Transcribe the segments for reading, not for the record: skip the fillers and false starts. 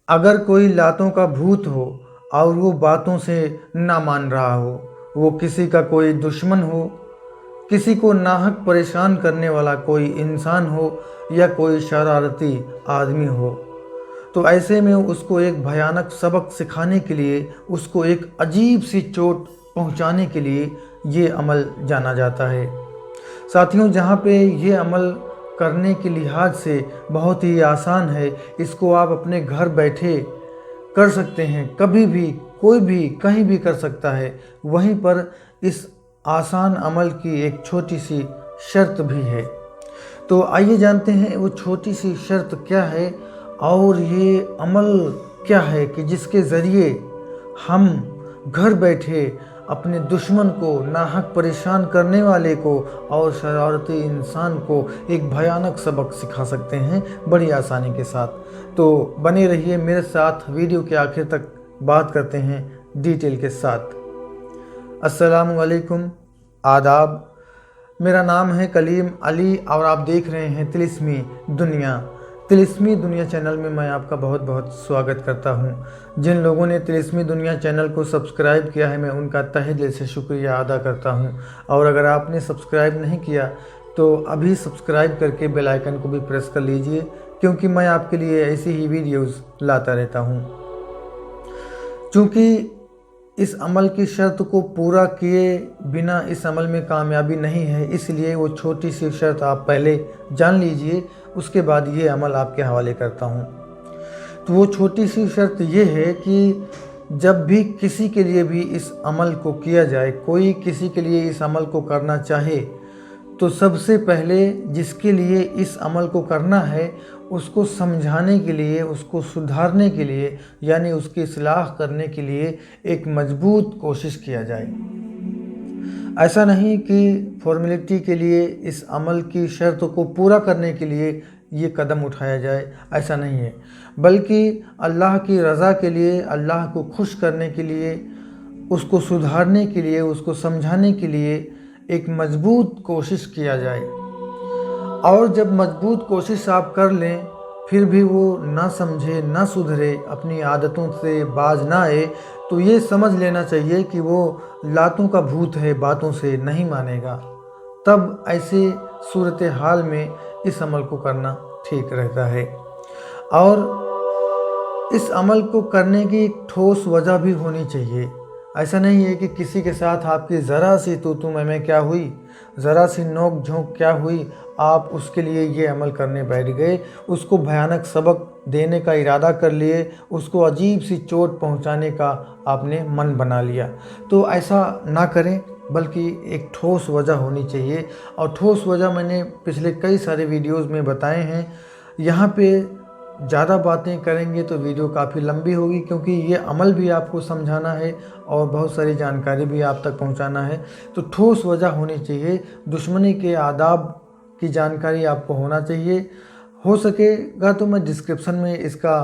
अगर कोई लातों का भूत हो और वो बातों से ना मान रहा हो, वो किसी का कोई दुश्मन हो, किसी को नाहक परेशान करने वाला कोई इंसान हो या कोई शरारती आदमी हो, तो ऐसे में उसको एक भयानक सबक सिखाने के लिए, उसको एक अजीब सी चोट पहुंचाने के लिए ये अमल जाना जाता है। साथियों, जहाँ पे ये अमल करने के लिहाज से बहुत ही आसान है, इसको आप अपने घर बैठे कर सकते हैं, कभी भी कोई भी कहीं भी कर सकता है। वहीं पर इस आसान अमल की एक छोटी सी शर्त भी है। तो आइए जानते हैं वो छोटी सी शर्त क्या है और ये अमल क्या है कि जिसके ज़रिए हम घर बैठे अपने दुश्मन को, नाहक परेशान करने वाले को और शरारती इंसान को एक भयानक सबक सिखा सकते हैं बड़ी आसानी के साथ। तो बने रहिए मेरे साथ, वीडियो के आखिर तक बात करते हैं डिटेल के साथ। अस्सलामु अलैकुम, आदाब। मेरा नाम है कलीम अली और आप देख रहे हैं तिलिस्मी दुनिया। तिलिस्मी दुनिया चैनल में मैं आपका बहुत बहुत स्वागत करता हूं। जिन लोगों ने तिलिस्मी दुनिया चैनल को सब्सक्राइब किया है, मैं उनका तहे दिल से शुक्रिया अदा करता हूं। और अगर आपने सब्सक्राइब नहीं किया तो अभी सब्सक्राइब करके बेल आइकन को भी प्रेस कर लीजिए, क्योंकि मैं आपके लिए ऐसी ही वीडियोज़ लाता रहता हूँ। चूँकि इस अमल की शर्त को पूरा किए बिना इस अमल में कामयाबी नहीं है, इसलिए वो छोटी सी शर्त आप पहले जान लीजिए, उसके बाद ये अमल आपके हवाले करता हूँ। तो वो छोटी सी शर्त ये है कि जब भी किसी के लिए भी इस अमल को किया जाए, कोई किसी के लिए इस अमल को करना चाहे, तो सबसे पहले जिसके लिए इस अमल को करना है उसको समझाने के लिए, उसको सुधारने के लिए, यानी उसकी इस्लाह करने के लिए एक मजबूत कोशिश किया जाए। ऐसा नहीं कि फॉर्मेलिटी के लिए इस अमल की शर्त को पूरा करने के लिए ये कदम उठाया जाए, ऐसा नहीं है, बल्कि अल्लाह की रज़ा के लिए, अल्लाह को खुश करने के लिए, उसको सुधारने के लिए, उसको समझाने के लिए एक मजबूत कोशिश किया जाए। और जब मजबूत कोशिश आप कर लें फिर भी वो ना समझे, ना सुधरे, अपनी आदतों से बाज ना आए, तो ये समझ लेना चाहिए कि वो लातों का भूत है, बातों से नहीं मानेगा। तब ऐसे सूरत हाल में इस अमल को करना ठीक रहता है। और इस अमल को करने की एक ठोस वजह भी होनी चाहिए। ऐसा नहीं है कि किसी के साथ आपकी ज़रा सी तू मैं क्या हुई, ज़रा सी नोक झोंक क्या हुई, आप उसके लिए ये अमल करने बैठ गए, उसको भयानक सबक देने का इरादा कर लिए, उसको अजीब सी चोट पहुंचाने का आपने मन बना लिया। तो ऐसा ना करें, बल्कि एक ठोस वजह होनी चाहिए। और ठोस वजह मैंने पिछले कई सारे वीडियोज़ में बताए हैं। यहाँ पे ज़्यादा बातें करेंगे तो वीडियो काफ़ी लंबी होगी, क्योंकि ये अमल भी आपको समझाना है और बहुत सारी जानकारी भी आप तक पहुंचाना है। तो ठोस वजह होनी चाहिए, दुश्मनी के आदाब की जानकारी आपको होना चाहिए। हो सकेगा तो मैं डिस्क्रिप्शन में इसका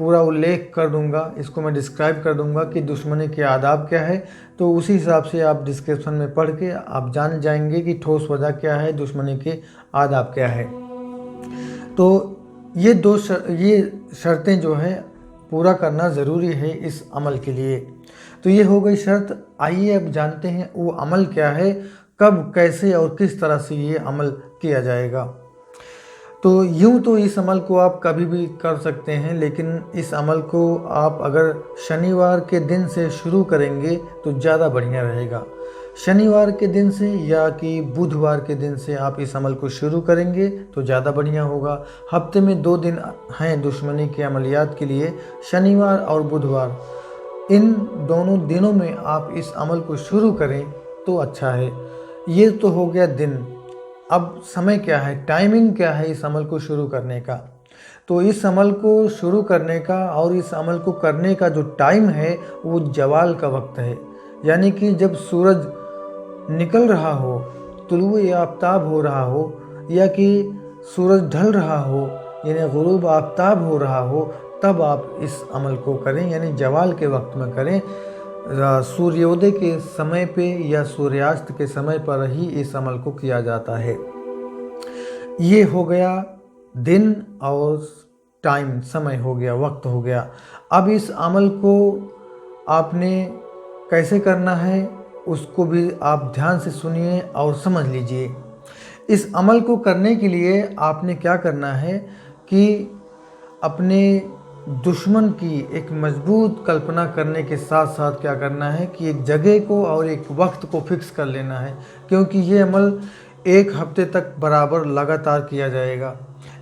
पूरा उल्लेख कर दूंगा, इसको मैं डिस्क्राइब कर दूंगा कि दुश्मनी के आदाब क्या है। तो उसी हिसाब से आप डिस्क्रिप्शन में पढ़ के आप जान जाएंगे कि ठोस वजह क्या है, दुश्मनी के आदाब क्या है। तो ये ये शर्तें जो है पूरा करना ज़रूरी है इस अमल के लिए। तो ये हो गई शर्त। आइए अब जानते हैं वो अमल क्या है, कब, कैसे और किस तरह से ये अमल किया जाएगा। तो यूँ तो इस अमल को आप कभी भी कर सकते हैं, लेकिन इस अमल को आप अगर शनिवार के दिन से शुरू करेंगे तो ज़्यादा बढ़िया रहेगा। शनिवार के दिन से या कि बुधवार के दिन से आप इस अमल को शुरू करेंगे तो ज़्यादा बढ़िया होगा। हफ्ते में 2 दिन हैं दुश्मनी के अमलियात के लिए, शनिवार और बुधवार। इन दोनों दिनों में आप इस अमल को शुरू करें तो अच्छा है। ये तो हो गया दिन। अब समय क्या है, टाइमिंग क्या है इस अमल को शुरू करने का। तो इस अमल को शुरू करने का और इस अमल को करने का जो टाइम है वो जवाल का वक्त है, यानी कि जब सूरज निकल रहा हो, तुलुए आफताब हो रहा हो, या कि सूरज ढल रहा हो, यानी गुरूब आफताब हो रहा हो, तब आप इस अमल को करें, यानी जवाल के वक्त में करें। सूर्योदय के समय पे या सूर्यास्त के समय पर ही इस अमल को किया जाता है। ये हो गया दिन और टाइम, समय हो गया, वक्त हो गया। अब इस अमल को आपने कैसे करना है उसको भी आप ध्यान से सुनिए और समझ लीजिए। इस अमल को करने के लिए आपने क्या करना है कि अपने दुश्मन की एक मजबूत कल्पना करने के साथ साथ क्या करना है कि एक जगह को और एक वक्त को फिक्स कर लेना है, क्योंकि ये अमल 1 हफ्ते तक बराबर लगातार किया जाएगा।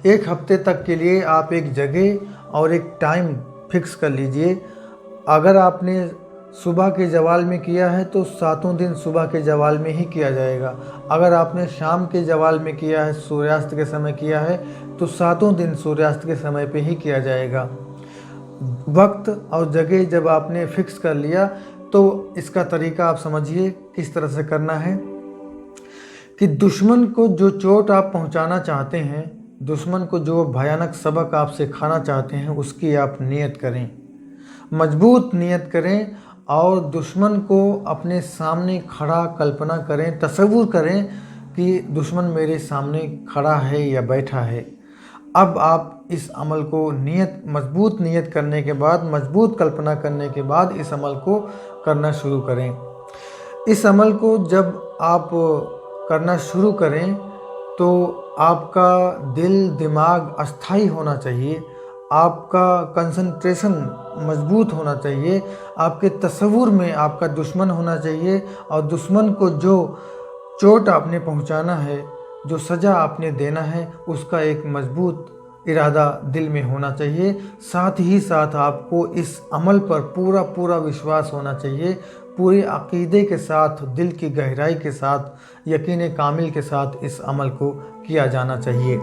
1 हफ्ते तक के लिए आप एक जगह और एक टाइम फिक्स कर लीजिए। अगर आपने सुबह के जवाल में किया है तो 7 दिन सुबह के जवाल में ही किया जाएगा। अगर आपने शाम के जवाल में किया है, सूर्यास्त के समय किया है, तो 7 दिन सूर्यास्त के समय पे ही किया जाएगा। वक्त और जगह जब आपने फिक्स कर लिया तो इसका तरीका आप समझिए किस तरह से करना है कि दुश्मन को जो चोट आप पहुंचाना चाहते हैं, दुश्मन को जो भयानक सबक आप सिखाना चाहते हैं, उसकी आप नियत करें, मजबूत नियत करें और दुश्मन को अपने सामने खड़ा कल्पना करें, तसव्वुर करें कि दुश्मन मेरे सामने खड़ा है या बैठा है। अब आप इस अमल को मजबूत नियत करने के बाद, मजबूत कल्पना करने के बाद इस अमल को करना शुरू करें। इस अमल को जब आप करना शुरू करें तो आपका दिल दिमाग अस्थाई होना चाहिए, आपका कंसंट्रेशन मजबूत होना चाहिए, आपके तसव्वुर में आपका दुश्मन होना चाहिए और दुश्मन को जो चोट आपने पहुंचाना है, जो सज़ा आपने देना है, उसका एक मजबूत इरादा दिल में होना चाहिए। साथ ही साथ आपको इस अमल पर पूरा पूरा विश्वास होना चाहिए, पूरे अकीदे के साथ, दिल की गहराई के साथ, यकीन कामिल के साथ इस अमल को किया जाना चाहिए।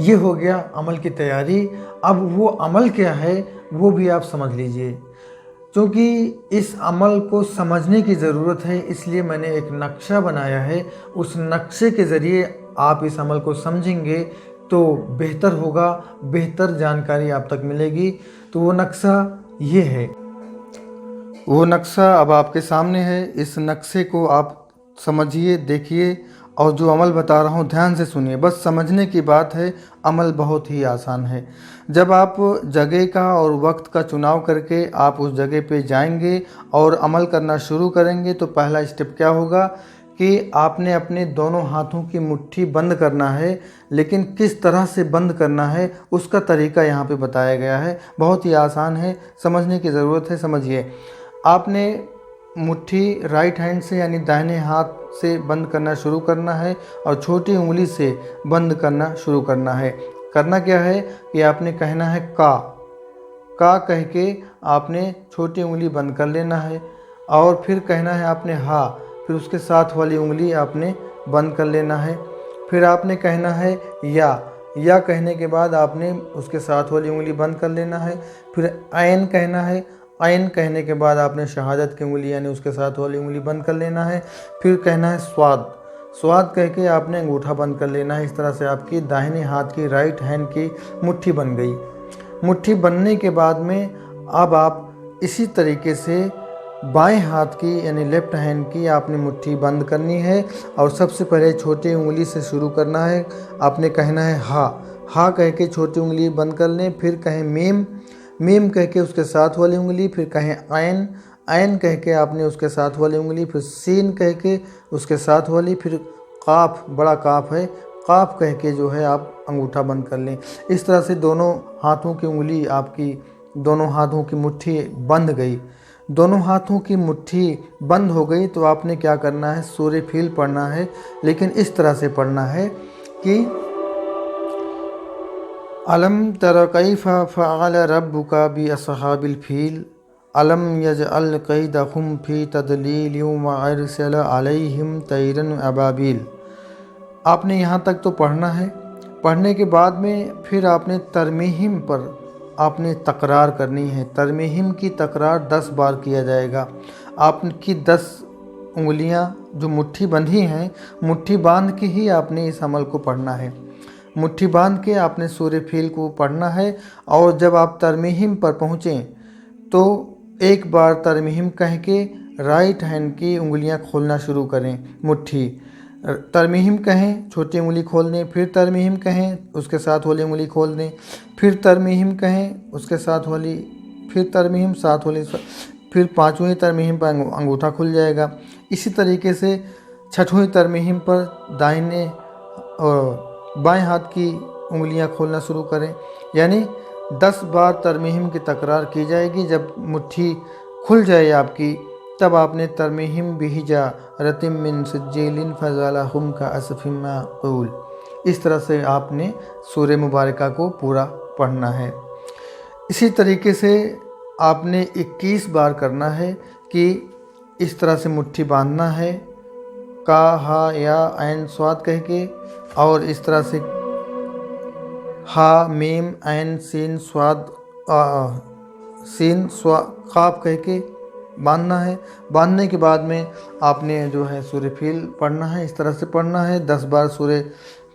ये हो गया अमल की तैयारी। अब वो अमल क्या है वो भी आप समझ लीजिए। क्योंकि इस अमल को समझने की ज़रूरत है, इसलिए मैंने एक नक्शा बनाया है। उस नक्शे के ज़रिए आप इस अमल को समझेंगे तो बेहतर होगा, बेहतर जानकारी आप तक मिलेगी। तो वो नक्शा ये है, वो नक्शा अब आपके सामने है। इस नक्शे को आप समझिए, देखिए और जो अमल बता रहा हूँ ध्यान से सुनिए। बस समझने की बात है, अमल बहुत ही आसान है। जब आप जगह का और वक्त का चुनाव करके आप उस जगह पे जाएंगे और अमल करना शुरू करेंगे तो पहला स्टेप क्या होगा कि आपने अपने दोनों हाथों की मुट्ठी बंद करना है। लेकिन किस तरह से बंद करना है उसका तरीका यहाँ पे बताया गया है, बहुत ही आसान है, समझने की ज़रूरत है। समझिए, आपने मुट्ठी राइट हैंड से यानी दाहिने हाथ से बंद करना शुरू करना है और छोटी उंगली से बंद करना शुरू करना है। करना क्या है कि आपने कहना है का कह के आपने छोटी उंगली बंद कर लेना है और फिर कहना है आपने हा, फिर उसके साथ वाली उंगली आपने बंद कर लेना है। फिर आपने कहना है या कहने के बाद आपने उसके साथ वाली उंगली बंद कर लेना है। फिर ऐन कहना है, ऐन कहने के बाद आपने शहादत की उंगली यानी उसके साथ वाली उंगली बंद कर लेना है। फिर कहना है स्वाद कह के आपने अंगूठा बंद कर लेना है। इस तरह से आपकी दाहिने हाथ की, राइट हैंड की मुट्ठी बन गई। मुट्ठी बनने के बाद में अब आप इसी तरीके से बाएं हाथ की यानी लेफ्ट हैंड की आपने मुट्ठी बंद करनी है और सबसे पहले छोटी उंगली से शुरू करना है। आपने कहना है हा कह के छोटी उंगली बंद कर लें। फिर कहें मीम कह के उसके साथ वाली उंगली, फिर कहें ऐन कह के आपने उसके साथ वाली उंगली, फिर सीन कह के उसके साथ वाली, फिर काफ, बड़ा काफ है, काफ कह के जो है आप अंगूठा बंद कर लें। इस तरह से दोनों हाथों की उंगली, आपकी दोनों हाथों की मुट्ठी बंध गई। दोनों हाथों की मुट्ठी बंद हो गई तो आपने क्या करना है, सूर्य फील पढ़ना है। लेकिन इस तरह से पढ़ना है कि अलम तर कैफ़ा फ़अल रब्बुका बि अस्हाबिल फील अलम यजअल कैदहुम फ़ी तदलील व अरसल अलैहिम तैरन अबाबिल। आपने यहाँ तक तो पढ़ना है। पढ़ने के बाद में फिर आपने तरमीहिम पर आपने तकरार करनी है। तरमीहिम की तकरार 10 बार किया जाएगा। आपकी 10 उंगलियां जो मुट्ठी बंधी हैं, मुट्ठी बांध के ही आपने इस अमल को पढ़ना है। मुट्ठी बांध के आपने सूर्य फील को पढ़ना है और जब आप तरमीहिम पर पहुँचें तो एक बार तरमीहिम कह के राइट हैंड की उंगलियां खोलना शुरू करें। मुट्ठी तरमीम कहें, छोटी उंगली खोल दें, फिर तरमीम कहें, उसके साथ वाली उंगली खोल दें, फिर तरमीम कहें, उसके साथ वाली, फिर तरमीम, साथ वाली, फिर पाँचवीं तरमीम पर अंगूठा खुल जाएगा। इसी तरीके से छठवीं तरमीम पर दाहिने और बाएं हाथ की उंगलियां खोलना शुरू करें। यानी 10 बार तरमीम की तकरार की जाएगी। जब मुट्ठी खुल जाए आपकी, तब आपने तरमीम बिहिजा रतिम मिन सज्जीलिन फज़ालहुम का असफिम माक़ूल, इस तरह से आपने सूरह मुबारका को पूरा पढ़ना है। इसी तरीके से आपने 21 बार करना है कि इस तरह से मुट्ठी बांधना है, का, हा, या, ऐन, स्वाद कह के, और इस तरह से हा, मीम, ऐन, सीन, स्वाद, सीन, काफ कह के बांधना है। बांधने के बाद में आपने जो है सूरह फील पढ़ना है। इस तरह से पढ़ना है। 10 बार सूरह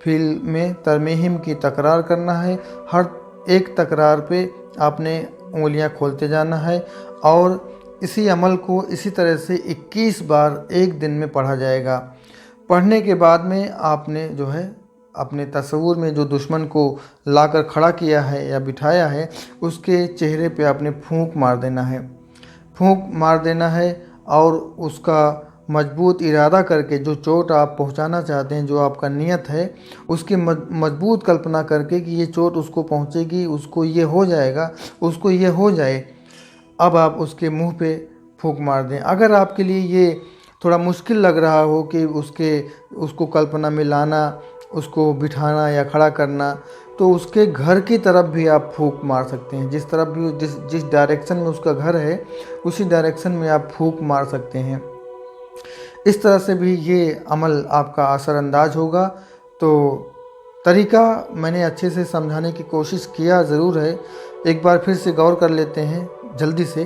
फील में तरमीम की तकरार करना है। हर एक तकरार पे आपने उंगलियां खोलते जाना है और इसी अमल को इसी तरह से 21 बार एक दिन में पढ़ा जाएगा। पढ़ने के बाद में आपने जो है अपने तस्वुर में जो दुश्मन को लाकर खड़ा किया है या बिठाया है, उसके चेहरे पे आपने फूंक मार देना है। फूंक मार देना है और उसका मजबूत इरादा करके जो चोट आप पहुंचाना चाहते हैं, जो आपका नियत है, उसकी मजबूत कल्पना करके कि ये चोट उसको पहुंचेगी, उसको ये हो जाएगा, उसको ये हो जाए, अब आप उसके मुंह पे फूंक मार दें। अगर आपके लिए ये थोड़ा मुश्किल लग रहा हो कि उसको कल्पना में लाना, उसको बिठाना या खड़ा करना, तो उसके घर की तरफ भी आप फूंक मार सकते हैं। जिस तरफ भी जिस डायरेक्शन में उसका घर है, उसी डायरेक्शन में आप फूंक मार सकते हैं। इस तरह से भी ये अमल आपका असरअंदाज होगा। तो तरीका मैंने अच्छे से समझाने की कोशिश किया ज़रूर है। एक बार फिर से गौर कर लेते हैं जल्दी से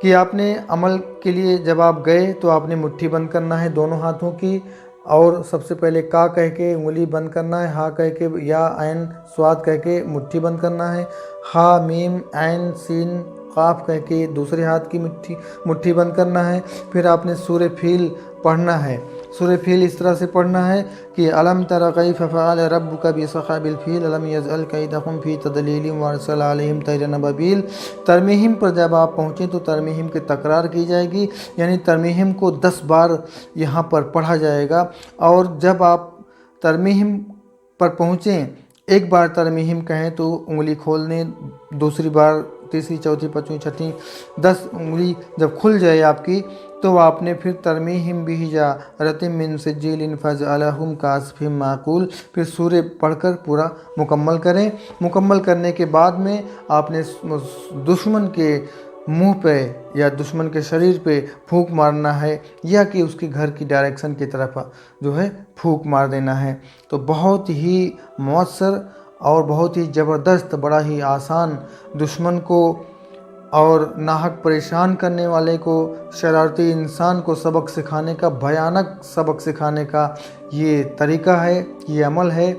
कि आपने अमल के लिए जब आप गए तो आपने मुट्ठी बंद करना है दोनों हाथों की, और सबसे पहले का कह के उंगली बंद करना है, हा कह के या ऐन स्वाद कह के मुट्ठी बंद करना है, हा मीम ऐन सीन काफ कह के दूसरे हाथ की मुट्ठी बंद करना है। फिर आपने सूरह फील पढ़ना है। सूरह फील इस तरह से पढ़ना है कि अलम तरा कैफ़ फ़अल रब्बुका बिअस्हाबिल फील अलम यजअल कैदहुम फ़ी तदलील व अरसल अलैहिम तैरन अबाबील। तरमीम पर जब आप पहुँचें तो तरमीम की तकरार की जाएगी, यानी तरमीम को 10 बार यहाँ पर पढ़ा जाएगा। और जब आप तरमीम पर पहुँचें, एक बार तरमीम कहें तो उंगली खोल दें, दूसरी बार, तीसरी, चौथी, पाँचवीं, छठी, 10 उंगली जब खुल जाए आपकी, तो आपने फिर तरमीम बिहिजा रतिम मिन सज्जीलिन फज़अलहुम का असफिम माक़ूल, फिर सूरह पढ़कर पूरा मुकम्मल करें। मुकम्मल करने के बाद में आपने दुश्मन के मुंह पे या दुश्मन के शरीर पे फूंक मारना है, या कि उसके घर की डायरेक्शन की तरफ जो है फूंक मार देना है। तो बहुत ही मौसर और बहुत ही ज़बरदस्त, बड़ा ही आसान, दुश्मन को और नाहक परेशान करने वाले को, शरारती इंसान को सबक सिखाने का, भयानक सबक सिखाने का ये तरीका है, ये अमल है।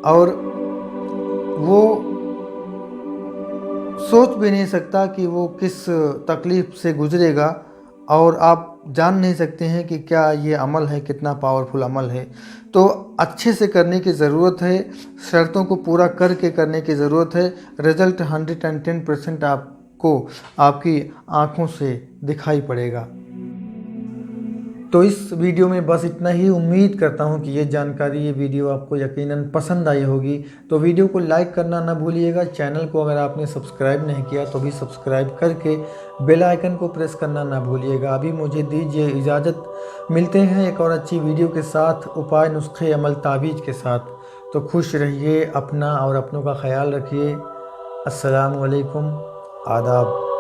और वो सोच भी नहीं सकता कि वो किस तकलीफ़ से गुजरेगा, और आप जान नहीं सकते हैं कि क्या ये अमल है, कितना पावरफुल अमल है। तो अच्छे से करने की ज़रूरत है, शर्तों को पूरा करके करने की ज़रूरत है। रिज़ल्ट 110% आपको आपकी आँखों से दिखाई पड़ेगा। तो इस वीडियो में बस इतना ही। उम्मीद करता हूँ कि ये जानकारी, ये वीडियो आपको यकीनन पसंद आई होगी। तो वीडियो को लाइक करना ना भूलिएगा। चैनल को अगर आपने सब्सक्राइब नहीं किया तो भी सब्सक्राइब करके बेल आइकन को प्रेस करना ना भूलिएगा। अभी मुझे दीजिए इजाज़त। मिलते हैं एक और अच्छी वीडियो के साथ, उपाय, नुस्खे, अमल, तावीज़ के साथ। तो खुश रहिए, अपना और अपनों का ख्याल रखिए। अस्सलामु अलैकुम, आदाब।